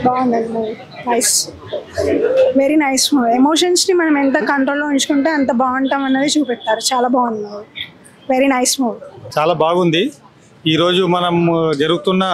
బాగుంది movie. Nice, very nice movie. ఎమోషన్స్ని మనం ఎంత కంట్రోల్లో ఉంచుకుంటే అంత బాగుంటాం అన్నది చూపెట్టారు. చాలా బాగుంది మూవీ, వెరీ నైస్ మూవీ. చాలా బాగుంది. ఈరోజు మనం జరుగుతున్న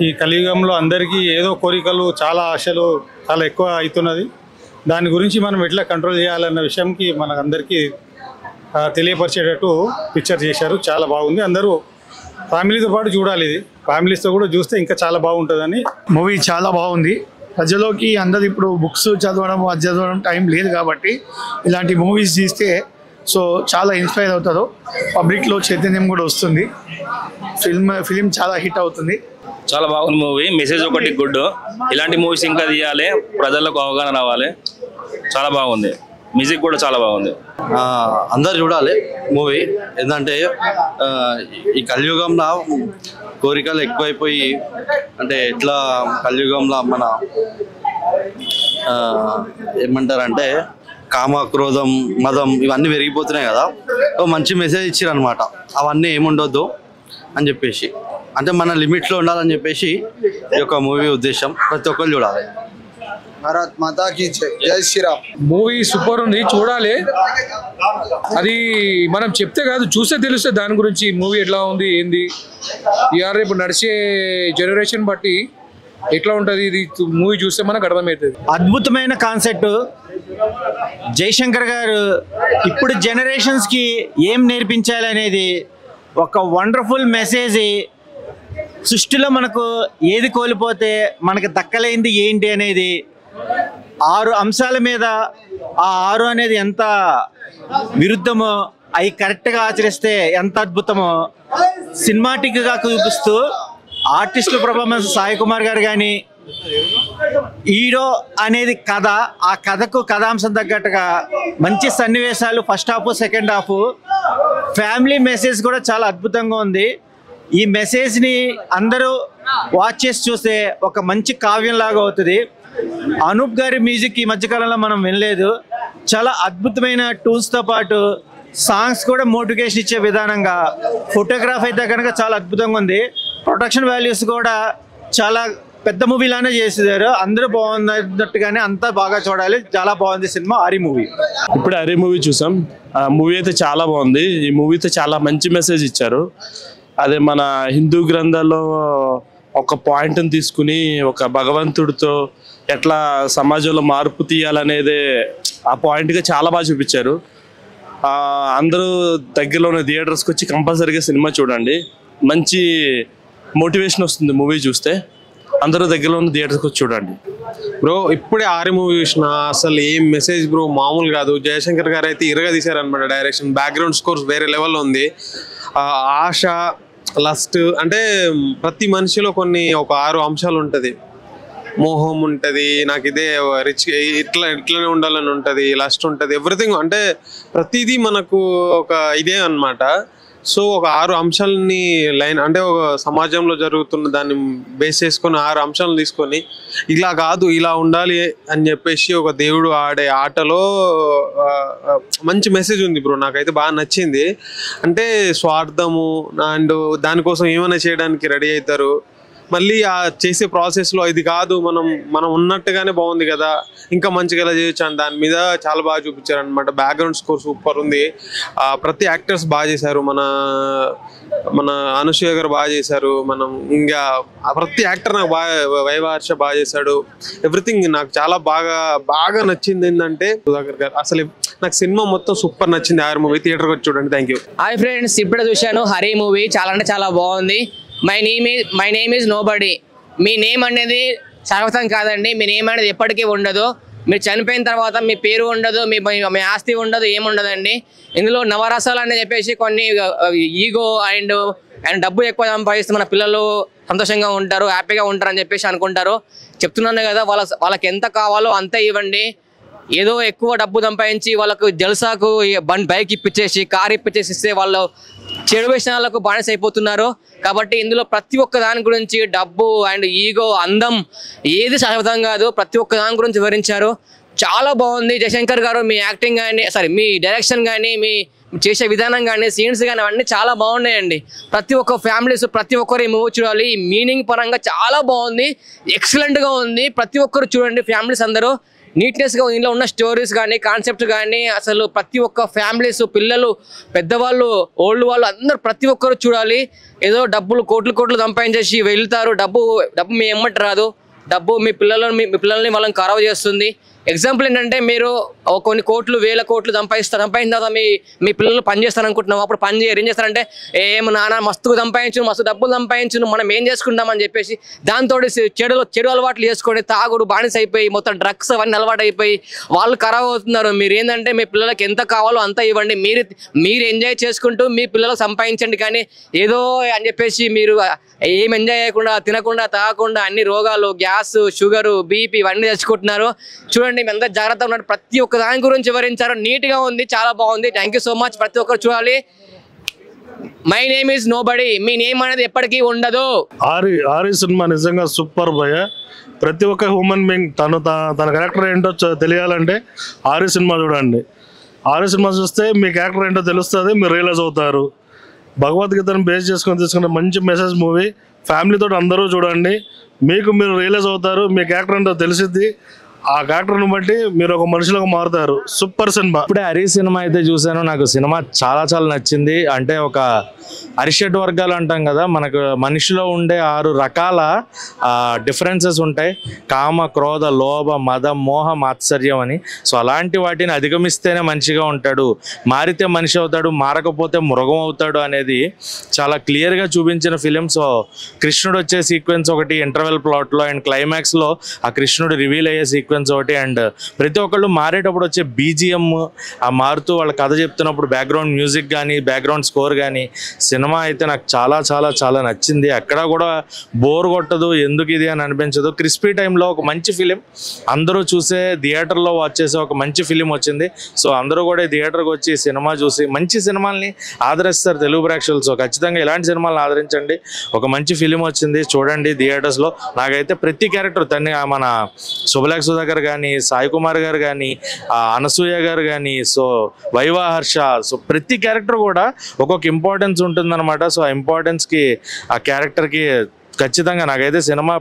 ఈ కలియుగంలో అందరికీ ఏదో కోరికలు, చాలా ఆశలు చాలా ఎక్కువ అవుతున్నది. దాని గురించి మనం ఎట్లా కంట్రోల్ చేయాలన్న విషయంకి మనకందరికీ తెలియపరిచేటట్టు పిక్చర్ చేశారు. చాలా బాగుంది. అందరూ ఫ్యామిలీతో పాటు చూడాలి. ఇది ఫ్యామిలీస్తో కూడా చూస్తే ఇంకా చాలా బాగుంటుందని. మూవీ చాలా బాగుంది. ప్రజలోకి అందరు ఇప్పుడు బుక్స్ చదవడం అది చదవడం టైం లేదు కాబట్టి ఇలాంటి మూవీస్ తీస్తే సో చాలా ఇన్స్పైర్ అవుతారు. పబ్లిక్లో చైతన్యం కూడా వస్తుంది. ఫిలిం చాలా హిట్ అవుతుంది. చాలా బాగుంది మూవీ. మెసేజ్ ఒకటి గుడ్. ఇలాంటి మూవీస్ ఇంకా తీయాలి, ప్రజలకు అవగాహన రావాలి. చాలా బాగుంది. మ్యూజిక్ కూడా చాలా బాగుంది. అందరు చూడాలి మూవీ. ఏంటంటే ఈ కలియుగంలో కోరికలు ఎక్కువైపోయి, అంటే ఎట్లా కలియుగంలో మన ఏమంటారంటే కామ, క్రోధం, మదం ఇవన్నీ పెరిగిపోతున్నాయి కదా. మంచి మెసేజ్ ఇచ్చారు అనమాట. అవన్నీ ఏముండొద్దు అని చెప్పేసి, అంటే మన లిమిట్లో ఉండాలని చెప్పేసి ఈ యొక్క మూవీ ఉద్దేశం. ప్రతి ఒక్కరు చూడాలి. భారత్ మాతాకి జై శ్రీరామ్. మూవీ సూపర్ ఉంది, చూడాలి. అది మనం చెప్తే కాదు, చూస్తే తెలుస్తుంది దాని గురించి. మూవీ ఎట్లా ఉంది ఏంది, ఇవాళ రేపు నడిచే జనరేషన్ బట్టి ఎట్లా ఉంటుంది ఇది మూవీ చూస్తే మనకు అర్థమవుతుంది. అద్భుతమైన కాన్సెప్ట్. జయశంకర్ గారు ఇప్పుడు జనరేషన్స్కి ఏం నేర్పించాలి అనేది ఒక వండర్ఫుల్ మెసేజ్. సృష్టిలో మనకు ఏది కోల్పోతే మనకు దక్కలేంది ఏంటి అనేది 6 అంశాల మీద, ఆ 6 అనేది ఎంత విరుద్ధమో అవి కరెక్ట్గా ఆచరిస్తే ఎంత అద్భుతమో సినిమాటిక్గా చూపిస్తూ ఆర్టిస్టుల పర్ఫార్మెన్స్ సాయి కుమార్ గారు కానీ, హీరో అనేది కథ, ఆ కథకు కథాంశం తగ్గట్టుగా మంచి సన్నివేశాలు, first half second half, family message కూడా చాలా అద్భుతంగా ఉంది. ఈ మెసేజ్ని అందరూ వాచ్ చేసి చూస్తే ఒక మంచి కావ్యం లాగా అవుతుంది. అనూప్ గారి మ్యూజిక్ ఈ మధ్యకాలంలో మనం వినలేదు. చాలా అద్భుతమైన టూల్స్తో పాటు సాంగ్స్ కూడా మోటివేషన్ ఇచ్చే విధానంగా, ఫోటోగ్రాఫ్ అయితే కనుక చాలా అద్భుతంగా ఉంది. ప్రొడక్షన్ వాల్యూస్ కూడా చాలా పెద్ద మూవీలానే చేసేదారు. అందరూ బాగున్నట్టుగానే అంతా బాగా చూడాలి. చాలా బాగుంది సినిమా. ఆరి మూవీ. ఇప్పుడు ఆరి మూవీ చూసాం. ఆ మూవీ అయితే చాలా బాగుంది. ఈ మూవీతో చాలా మంచి మెసేజ్ ఇచ్చారు. అదే మన హిందూ గ్రంథాల్లో ఒక పాయింట్ని తీసుకుని ఒక భగవంతుడితో ఎట్లా సమాజంలో మార్పు తీయాలనేది ఆ పాయింట్గా చాలా బాగా చూపించారు. అందరూ దగ్గరలో ఉన్న థియేటర్స్కి వచ్చి కంపల్సరీగా సినిమా చూడండి. మంచి మోటివేషన్ వస్తుంది మూవీ చూస్తే. అందరూ దగ్గరలో ఉన్న థియేటర్స్కి వచ్చి చూడండి. బ్రో ఇప్పుడే ఆరి మూవీ చూసిన, అసలు ఏం మెసేజ్ బ్రో, మామూలు కాదు. జయశంకర్ గారు అయితే ఇరగా తీశారనమాట. డైరెక్షన్, బ్యాక్గ్రౌండ్ స్కోర్స్ వేరే లెవెల్లో ఉంది. ఆశ, లస్ట్, అంటే ప్రతి మనిషిలో ఒక 6 అంశాలు ఉంటుంది. మోహం ఉంటుంది, నాకు ఇదే రిచ్ ఇట్లనే ఉండాలని ఉంటుంది, లస్ట్ ఉంటుంది, ఎవ్రీథింగ్. అంటే ప్రతిదీ మనకు ఒక ఇదే అన్నమాట. సో ఒక 6 అంశాలని లైన్, అంటే ఒక సమాజంలో జరుగుతున్న దాన్ని బేస్ చేసుకొని 6 అంశాలను తీసుకొని ఇలా కాదు ఇలా ఉండాలి అని చెప్పేసి ఒక దేవుడు ఆడే ఆటలో మంచి మెసేజ్ ఉంది బ్రో. నాకైతే బాగా నచ్చింది. అంటే స్వార్థము అండ్ దానికోసం ఏమైనా చేయడానికి రెడీ అవుతారు. మళ్ళీ ఆ చేసే ప్రాసెస్లో ఇది కాదు, మనం ఉన్నట్టుగానే బాగుంది కదా, ఇంకా మంచిగా ఎలా చేయొచ్చు అని దాని మీద చాలా బాగా చూపించారు అనమాట. బ్యాక్గ్రౌండ్ స్కోర్ సూపర్ ఉంది. ప్రతి యాక్టర్స్ బాగా చేశారు. మన అనసూయ గారు బాగా చేశారు. ఇంకా ప్రతి యాక్టర్ నాకు వైవార్ష బాగా చేశాడు. ఎవ్రీథింగ్ నాకు చాలా బాగా నచ్చింది. ఏంటంటే సుధాకర్ గారు అసలు నాకు సినిమా మొత్తం సూపర్ నచ్చింది. ఆర్ మూవీ థియేటర్కి వచ్చి చూడండి. Thank you. హాయ్ ఫ్రెండ్స్, ఇప్పుడే చూశాను హరి మూవీ. చాలా అంటే చాలా బాగుంది. My name is nobody. Me name అనేది శాశ్వతం కాదండి. మీ నేమ్ అనేది ఎప్పటికీ ఉండదు. మీరు చనిపోయిన తర్వాత మీ పేరు ఉండదు, మీ ఆస్తి ఉండదు, ఏముండదండి. ఇందులో నవరసాలు అని చెప్పేసి కొన్ని ఈగో అండ్ డబ్బు ఎక్కువ సంపాదిస్తే మన పిల్లలు సంతోషంగా ఉంటారు, హ్యాపీగా ఉంటారు అని చెప్పేసి అనుకుంటారు. చెప్తున్నాను కదా, వాళ్ళకి ఎంత కావాలో అంతే ఇవ్వండి. ఏదో ఎక్కువ డబ్బు సంపాదించి వాళ్ళకు జల్సాకు బైక్ ఇప్పించేసి, కార్ ఇప్పించేసి ఇస్తే వాళ్ళు చెడు వ్యసనాలకు బానిస అయిపోతున్నారు. కాబట్టి ఇందులో ప్రతి ఒక్క దాని గురించి, డబ్బు అండ్ ఈగో, అందం ఏది శాశ్వతం కాదు, ప్రతి ఒక్క దాని గురించి వివరించారు. చాలా బాగుంది. జయశంకర్ గారు మీ యాక్టింగ్ కానీ, మీ డైరెక్షన్ కానీ, చేసే విధానం కానీ సీన్స్ కానీ అవన్నీ చాలా బాగున్నాయండి. ప్రతి ఒక్క ఫ్యామిలీస్ ప్రతి ఒక్కరు ఈ మూవీ చూడాలి. ఈ మీనింగ్ పరంగా చాలా బాగుంది, ఎక్సలెంట్గా ఉంది. ప్రతి ఒక్కరు చూడండి, ఫ్యామిలీస్ అందరూ నీట్నెస్గా ఇందులో ఉన్న స్టోరీస్ కానీ కాన్సెప్ట్ కానీ అసలు ప్రతి ఒక్క ఫ్యామిలీస్ పిల్లలు పెద్దవాళ్ళు ఓల్డ్ వాళ్ళు అందరూ ప్రతి ఒక్కరు చూడాలి. ఏదో డబ్బులు కోట్లు సంపాదించేసి వెళ్తారు, డబ్బు మీ ఎమ్మటి రాదు. డబ్బు మీ పిల్లల్ని వాళ్ళని ఖరాబ్ చేస్తుంది. ఎగ్జాంపుల్ ఏంటంటే మీరు కొన్ని కోట్లు వేల కోట్లు సంపాదించిన తర్వాత మీ పిల్లలు పని చేస్తారు అనుకుంటున్నాం, అప్పుడు పని చేయరు. ఏం చేస్తారంటే ఏం నాన్న మస్తు సంపాదించు మస్తు డబ్బులు సంపాదించు మనం ఏం చేసుకుంటామని చెప్పేసి దాంతో చెడు అలవాట్లు చేసుకొని తాగుడు బానిస అయిపోయి మొత్తం డ్రగ్స్ అవన్నీ అలవాటు అయిపోయి వాళ్ళు ఖరాబ్ అవుతున్నారు. మీరు ఏంటంటే మీ పిల్లలకి ఎంత కావాలో అంత ఇవ్వండి, మీరు ఎంజాయ్ చేసుకుంటూ మీ పిల్లలకు సంపాదించండి. కానీ ఏదో అని చెప్పేసి మీరు ఏం ఎంజాయ్ చేయకుండా తినకుండా తాగకుండా అన్ని రోగాలు గ్యాస్ షుగరు బీపీ ఇవన్నీ తెచ్చుకుంటున్నారు. చూడండి మీ అందరూ జాగ్రత్తగా ఉన్నారు. ప్రతి ఒక్క దాని గురించి వివరించారు, నీట్గా ఉంది, చాలా బాగుంది. Thank you so much. ప్రతి ఒక్కరు చూడాలి. My name is nobody, me name అనేది ఎప్పటికీ ఉండదు. ఆరి సినిమా నిజంగా సూపర్ భయ. ప్రతి ఒక్క హ్యూమన్ బీయింగ్ తన క్యారెక్టర్ ఏంటో తెలియాలంటే ఆరి సినిమా చూడండి. ఆరి సినిమా చూస్తే మీ క్యారెక్టర్ ఏంటో తెలుస్తుంది, మీరు రియలైజ్ అవుతారు. భగవద్గీతను బేస్ చేసుకొని తీసుకునే మంచి మెసేజ్ మూవీ. ఫ్యామిలీతో అందరూ చూడండి, మీరు రియలైజ్ అవుతారు, మీ క్యారెక్టర్ ఏంటో తెలిసిద్ది. ఆ క్యారెక్టర్ని బట్టి మీరు ఒక మనుషులకు మారుతారు. Super cinema. ఇప్పుడే హరి సినిమా అయితే చూశాను, నాకు సినిమా చాలా చాలా నచ్చింది. అంటే ఒక అరిషడ్ వర్గాలు అంటాం కదా, మనకు మనిషిలో ఉండే 6 రకాల డిఫరెన్సెస్ ఉంటాయి. కామ క్రోధ లోభ మద మోహ మాత్సర్యం అని. సో అలాంటి వాటిని అధిగమిస్తేనే మనిషిగా ఉంటాడు, మారితే మనిషి అవుతాడు, మారకపోతే మృగం అవుతాడు అనేది చాలా క్లియర్గా చూపించిన ఫిలిం. సో కృష్ణుడు వచ్చే సీక్వెన్స్ ఒకటి ఇంటర్వెల్ ప్లాట్లో, అండ్ క్లైమాక్స్లో ఆ కృష్ణుడు రివీల్ అయ్యే సీక్వెన్స్ ఒకటి, అండ్ ప్రతి ఒక్కళ్ళు మారేటప్పుడు వచ్చే బీజిఎం ఆ మారుతూ వాళ్ళ కథ చెప్తున్నప్పుడు బ్యాక్గ్రౌండ్ మ్యూజిక్ కానీ బ్యాక్గ్రౌండ్ స్కోర్ కానీ సినిమా అయితే నాకు చాలా చాలా చాలా నచ్చింది. ఎక్కడ కూడా బోర్ కొట్టదు, ఎందుకు ఇది అని అనిపించదు. క్రిస్పీ టైంలో ఒక మంచి ఫిలిం, అందరూ చూసే థియేటర్లో వాచ్ చేసే ఒక మంచి ఫిలిం వచ్చింది. సో అందరూ కూడా థియేటర్కి వచ్చి సినిమా చూసి మంచి సినిమాల్ని ఆదరిస్తారు తెలుగు ప్రేక్షకులు. సో ఖచ్చితంగా ఇలాంటి సినిమాలను ఆదరించండి. ఒక మంచి ఫిలిం వచ్చింది, చూడండి థియేటర్స్లో. నాకైతే ప్రతి క్యారెక్టర్ మన శుభలేఖ సుధాకర్ కానీ, సాయి కుమార్ గారు కానీ, అనసూయ గారు కానీ, సో వైవా హర్ష, సో ప్రతి క్యారెక్టర్ కూడా ఒక్కొక్క ఇంపార్టెన్స్ ఉంటుందన్నమాట. సో ఆ ఇంపార్టెన్స్కి ఆ క్యారెక్టర్కి ఖచ్చితంగా నాకైతే సినిమా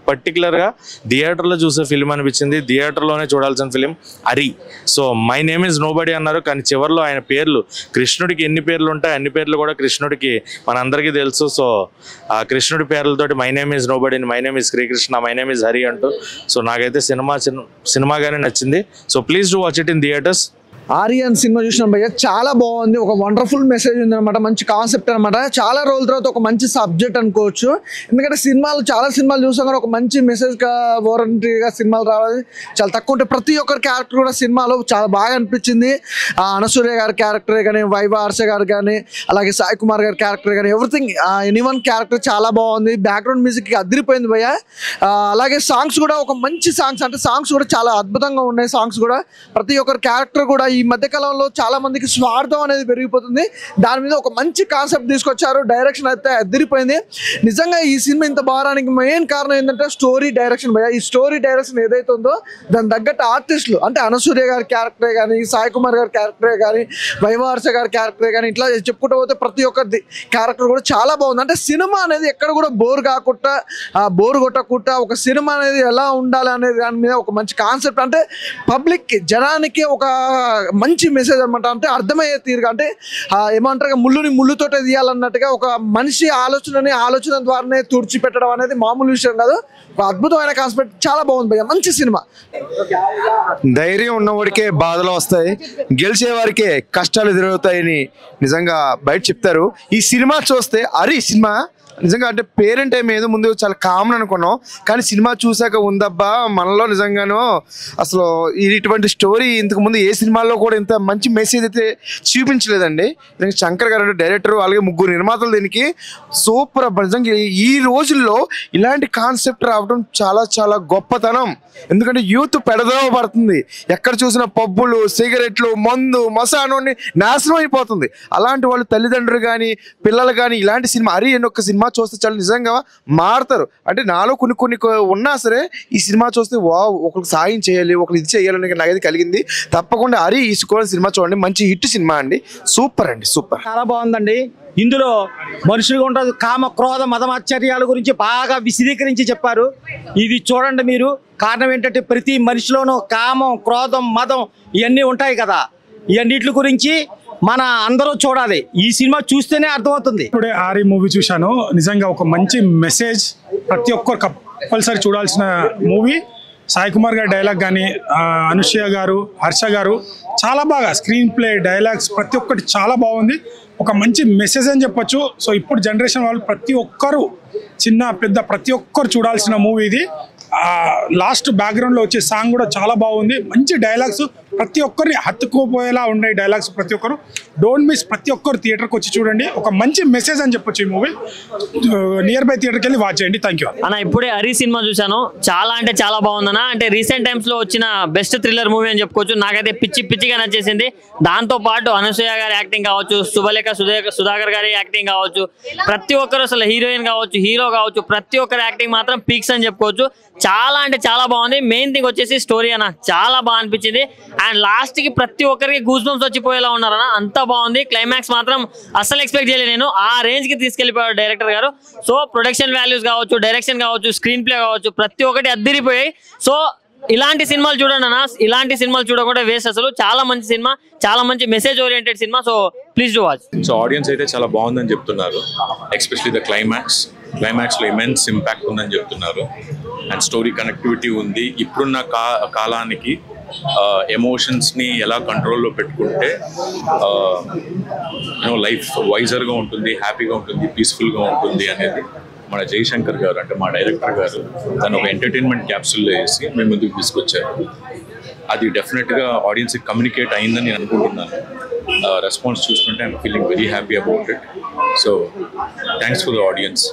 పర్టికులర్గా థియేటర్లో చూసే ఫిలిం అనిపించింది. థియేటర్లోనే చూడాల్సిన film Hari. So my name is nobody అన్నారు, కానీ చివరిలో ఆయన పేర్లు, కృష్ణుడికి ఎన్ని పేర్లు ఉంటాయి అన్ని పేర్లు కూడా కృష్ణుడికి మనందరికీ తెలుసు. సో ఆ కృష్ణుడి పేర్లతోటి my name is nobody, my name is Srikrishna, my name is Hari అంటూ. సో నాకైతే సినిమాగానే నచ్చింది. So please do watch it in theatres. Aryan సినిమా చూసినాం భయ్య, చాలా బాగుంది. ఒక వండర్ఫుల్ మెసేజ్ ఉంది అనమాట, మంచి కాన్సెప్ట్ అనమాట. చాలా రోజుల తర్వాత ఒక మంచి సబ్జెక్ట్ అనుకోవచ్చు. ఎందుకంటే చాలా సినిమాలు చూసాం కానీ ఒక మంచి మెసేజ్ వారంటీగా సినిమాలు రావాలి చాలా తక్కువ ఉంటాయి. ప్రతి ఒక్కరి క్యారెక్టర్ కూడా సినిమాలో చాలా బాగా అనిపించింది. అనసూయ గారి క్యారెక్టరే కానీ, వైవా హర్ష గారు కానీ, అలాగే సాయి కుమార్ గారి క్యారెక్టర్ కానీ, ఎవ్రీథింగ్ ఎనీవన్ క్యారెక్టర్ చాలా బాగుంది. బ్యాక్గ్రౌండ్ మ్యూజిక్ అదిరిపోయింది భయ్య. అలాగే సాంగ్స్ కూడా ఒక మంచి సాంగ్స్, అంటే సాంగ్స్ కూడా చాలా అద్భుతంగా ఉన్నాయి. సాంగ్స్ కూడా ప్రతి ఒక్కరి క్యారెక్టర్ కూడా ఈ మధ్యకాలంలో చాలా మందికి స్వార్థం అనేది పెరిగిపోతుంది, దాని మీద ఒక మంచి కాన్సెప్ట్ తీసుకొచ్చారు. డైరెక్షన్ అయితే అదిరిపోయింది. నిజంగా ఈ సినిమా ఇంత బాగానికి మెయిన్ కారణం ఏంటంటే స్టోరీ డైరెక్షన్ భయ్య. ఈ స్టోరీ డైరెక్షన్ ఏదైతే ఉందో దాని తగ్గట్టు ఆర్టిస్టులు, అంటే అనసూయ గారి క్యారెక్టరే కానీ, సాయి కుమార్ గారి క్యారెక్టరే కానీ, వైవా హర్ష గారి క్యారెక్టరే కానీ, ఇట్లా చెప్పుకుంటూ పోతే ప్రతి ఒక్కరి క్యారెక్టర్ కూడా చాలా బాగుంది. అంటే సినిమా అనేది ఎక్కడ కూడా బోర్ కాకుండా, బోర్ కొట్టకుండా ఒక సినిమా అనేది ఎలా ఉండాలి అనేది దాని మీద ఒక మంచి కాన్సెప్ట్, అంటే పబ్లిక్కి జనానికి ఒక మంచి మెసేజ్ అనమాట. అంటే అర్థమయ్యే తీరుగా, అంటే ఏమంటారు ముళ్ళుతోటే తీయాలన్నట్టుగా ఒక మనిషి ఆలోచన ద్వారానే తుడిచిపెట్టడం అనేది మామూలు విషయం కాదు. ఒక అద్భుతమైన కాన్సెప్ట్, చాలా బాగుంది భయ్య, మంచి సినిమా. ధైర్యం ఉన్నవాడికే బాధలు వస్తాయి, గెలిచే వారికే కష్టాలు ఎదురవుతాయని నిజంగా బయట చెప్తారు. ఈ సినిమా చూస్తే హరి సినిమా నిజంగా, అంటే పేరెంట్ ఏం ఏదో ముందు చాలా కామన్ అనుకున్నాం, కానీ సినిమా చూసాక ఉందబ్బా మనలో నిజంగానో అసలు ఇటువంటి స్టోరీ ఇంతకుముందు ఏ సినిమాల్లో కూడా ఇంత మంచి మెసేజ్ అయితే చూపించలేదండి. శంకర్ గారు అంటే డైరెక్టర్, అలాగే 3 నిర్మాతలు దీనికి సూపర్. నిజంగా ఈ రోజుల్లో ఇలాంటి కాన్సెప్ట్ రావడం చాలా చాలా గొప్పతనం. ఎందుకంటే యూత్ పెడదవ పడుతుంది, ఎక్కడ చూసిన పబ్బులు, సిగరెట్లు, మందు, మసాను నాశనం అయిపోతుంది. అలాంటి వాళ్ళు తల్లిదండ్రులు కానీ పిల్లలు కానీ ఇలాంటి సినిమా హరి అని ఒక సినిమా సినిమా చూస్తే చాలా నిజంగా మారుతారు. అంటే నాలో కొన్ని ఉన్నా సరే ఈ సినిమా చూస్తే వావ్ ఒకరికి సాయం చేయాలి, ఒకరు ఇది చేయాలని నాకైతే కలిగింది. తప్పకుండా హరి ఈసుకోవాలని సినిమా చూడండి, మంచి హిట్ సినిమా అండి, సూపర్ అండి, సూపర్. చాలా బాగుందండి. ఇందులో మనుషులుగా ఉంటుంది కామ క్రోధ మదమాశ్చర్యాల గురించి బాగా విశదీకరించి చెప్పారు. ఇది చూడండి మీరు. కారణం ఏంటంటే ప్రతి మనిషిలోనూ కామం, క్రోధం, మదం ఇవన్నీ ఉంటాయి కదా. ఇవన్నిటి గురించి మన అందరూ చూడాలి. ఈ సినిమా చూస్తేనే అర్థమవుతుంది. ఇప్పుడే ఆరి మూవీ చూశాను. నిజంగా ఒక మంచి మెసేజ్, ప్రతి ఒక్కరు కంపల్సరీ చూడాల్సిన మూవీ. సాయి కుమార్ గారి డైలాగ్ కానీ, అనుష్య గారు, హర్ష గారు చాలా బాగా స్క్రీన్ ప్లే, డైలాగ్స్ ప్రతి ఒక్కటి చాలా బాగుంది. ఒక మంచి మెసేజ్ అని చెప్పొచ్చు. సో ఇప్పుడు జనరేషన్ వాళ్ళు ప్రతి ఒక్కరు, చిన్న పెద్ద ప్రతి ఒక్కరు చూడాల్సిన మూవీ ఇది. లాస్ట్ బ్యాక్గ్రౌండ్లో వచ్చే సాంగ్ కూడా చాలా బాగుంది. మంచి డైలాగ్స్, ప్రతి ఒక్కరిని హత్తుకోపోయేలా ఉన్నాయి డైలాగ్స్. ప్రతి ఒక్కరు డోంట్ మిస్, ప్రతి ఒక్కరు థియేటర్కి వచ్చి చూడండి. ఒక మంచి మెసేజ్ అని చెప్పొచ్చు ఈ మూవీ. నియర్ బై థియేటర్కి వెళ్ళి వాచ్ చేయండి. థ్యాంక్ యూ అన్న. ఇప్పుడే హరి సినిమా చూశాను. చాలా అంటే చాలా బాగుందన్న. అంటే రీసెంట్ టైమ్స్లో వచ్చిన బెస్ట్ థ్రిల్లర్ మూవీ అని చెప్పుకోవచ్చు. నాకైతే పిచ్చిగా నచ్చేసింది. దాంతో పాటు అనసూయ గారి యాక్టింగ్ కావచ్చు, శుభలేఖ సుధాకర్ గారి యాక్టింగ్ కావచ్చు, ప్రతి ఒక్కరు అసలు హీరోయిన్ కావచ్చు, హీరో కావచ్చు, ప్రతి ఒక్కరి యాక్టింగ్ మాత్రం పీక్స్ అని చెప్పుకోవచ్చు. చాలా అంటే చాలా బాగుంది. మెయిన్ థింగ్ వచ్చేసి స్టోరీ అన్న చాలా బాగా అనిపించింది. అండ్ లాస్ట్ కి ప్రతి ఒక్కరికి గూస్ బంప్స్ వచ్చిపోయేలా ఉన్నారన్న, అంత బాగుంది. క్లైమాక్స్ మాత్రం అస్సలు ఎక్స్పెక్ట్ చేయలేదు నేను. ఆ రేంజ్ కి తీసుకెళ్లిపోయాడు డైరెక్టర్ గారు. సో ప్రొడక్షన్ వాల్యూస్ కావచ్చు, డైరెక్షన్ కావచ్చు, స్క్రీన్ ప్లే కావచ్చు, ప్రతి ఒక్కటి అద్దిరిపోయాయి. సో ఇలాంటి సినిమాలు చూడండి అన్న. ఇలాంటి సినిమాలు చూడకుండా వేస్ట్. అసలు చాలా మంచి సినిమా, చాలా మంచి message oriented cinema. So please do watch. So audience అయితే చాలా బాగుందని చెప్తున్నారు. ఎస్పెషలీ ద క్లైమాక్స్లో ఇమెన్స్ ఇంపాక్ట్ ఉందని చెప్తున్నారు. అండ్ స్టోరీ కనెక్టివిటీ ఉంది. ఇప్పుడున్న కాలానికి ఎమోషన్స్ని ఎలా కంట్రోల్లో పెట్టుకుంటే లైఫ్ వైజర్గా ఉంటుంది, హ్యాపీగా ఉంటుంది, పీస్ఫుల్గా ఉంటుంది అనేది మన జయశంకర్ గారు, అంటే మా డైరెక్టర్ గారు, తను ఒక ఎంటర్టైన్మెంట్ క్యాప్సూల్లో వేసి మేము ముందుకు తీసుకొచ్చారు. అది డెఫినెట్గా ఆడియన్స్కి కమ్యూనికేట్ అయిందని నేను అనుకుంటున్నాను. రెస్పాన్స్ చూసుకుంటే I'm feeling very happy about it. So thanks for the audience.